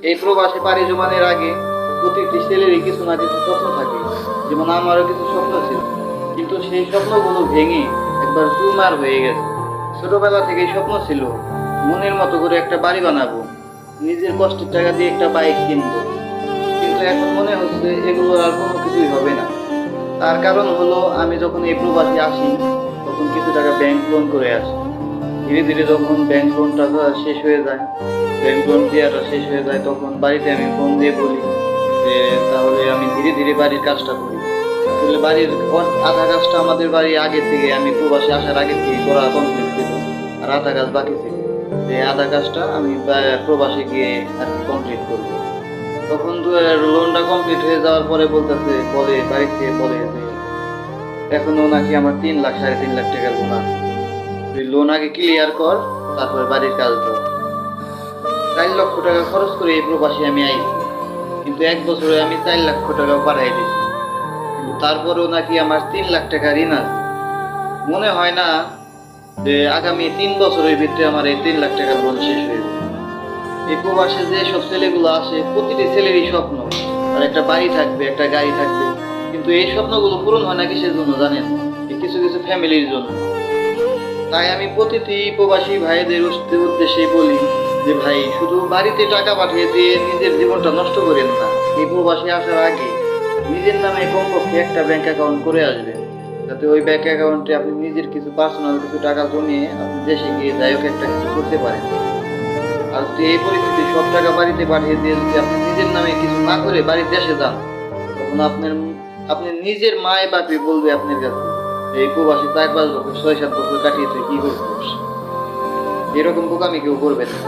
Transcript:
এই প্রবাসে পাড়ি জমানোর আগে প্রতিটি ছেলেরই কিছু না কিছু স্বপ্ন থাকে, যেমন আমারও কিছু স্বপ্ন ছিল, কিন্তু সেই স্বপ্নগুলো ভেঙে একবার চুরমার হয়ে গেছে। ছোটবেলা থেকেই স্বপ্ন ছিল মনের মতো করে একটা বাড়ি বানাবো, নিজের কষ্টের টাকা দিয়ে একটা বাইক কিনবো, কিন্তু এখন মনে হচ্ছে এগুলো আর কোনো কিছুই হবে না। তার কারণ হলো আমি যখন এই প্রবাসে আসি তখন কিছু টাকা ব্যাংক লোন করে আসি। ধীরে ধীরে যখন ব্যাংক লোনটা শেষ হয়ে যায়, ব্যাংক লোন দেওয়াটা শেষ হয়ে যায়, তখন বাড়িতে আমি ফোন দিয়ে বলি যে তাহলে আমি ধীরে ধীরে বাড়ির কাজটা করি। আসলে বাড়ির আধা কাজটা আমাদের বাড়ি আগে থেকে, আমি প্রবাসে আসার আগে থেকে করা কমপ্লিট ছিল, আর আধা কাজ বাকি ছিল। এই আধা কাজটা আমি প্রবাসে গিয়ে আর কি কমপ্লিট করবো। তখন লোনটা কমপ্লিট হয়ে যাওয়ার পরে বলে বাড়িতে বলে যে এখনো নাকি আমার 3 লাখ 3.5 লাখ টাকার লোন আছে, তুই লোন আগে ক্লিয়ার কর, তারপরে বাড়ির কাজ কর। 4 লক্ষ টাকা খরচ করে এই প্রবাসী আমি আইছি, কিন্তু 1 বছরে আমি 4 লক্ষ টাকা পাঠাই দিয়েছি, কিন্তু তারপরেও নাকি আমার 3 লাখ টাকা ঋণ আছে। মনে হয় না যে আগামী 3 বছরের ভিতরে আমার এই 3 লাখ টাকার লোন শেষ হয়ে যাবে। এই প্রবাসে যে সব ছেলেগুলো আসে প্রতিটি ছেলেরই স্বপ্ন আর একটা বাড়ি থাকবে, একটা গাড়ি থাকবে, কিন্তু এই স্বপ্নগুলো পূরণ হয় না কিসের জন্য জানেন? এই কিছু কিছু ফ্যামিলির জন্য। তাই আমি প্রতিটি প্রবাসী ভাইদের উদ্দেশ্যে বলি যে ভাই, শুধু বাড়িতে টাকা পাঠিয়ে দিয়ে নিজের জীবনটা নষ্ট করেন না। এই প্রবাসী আসার আগে নিজের নামে কমপক্ষে একটা ব্যাংক অ্যাকাউন্ট করে আসবেন, যাতে ওই ব্যাংক অ্যাকাউন্টে আপনি নিজের কিছু পার্সোনাল কিছু টাকা জমিয়ে আপনি দেশে গিয়ে যাই হোক একটা কিছু করতে পারেন। আর যদি এই পরিস্থিতি সব টাকা বাড়িতে পাঠিয়ে দিয়ে যদি আপনি নিজের নামে কিছু না করে বাড়ির দেশে যান, তখন আপনি নিজের মায় বাপি বলবে আপনার কাছে এই প্রবাসী 4-5 বছর 6-7 বছর কাটিয়েছে কি করছিস, এরকম বোকামি কেউ করবে না।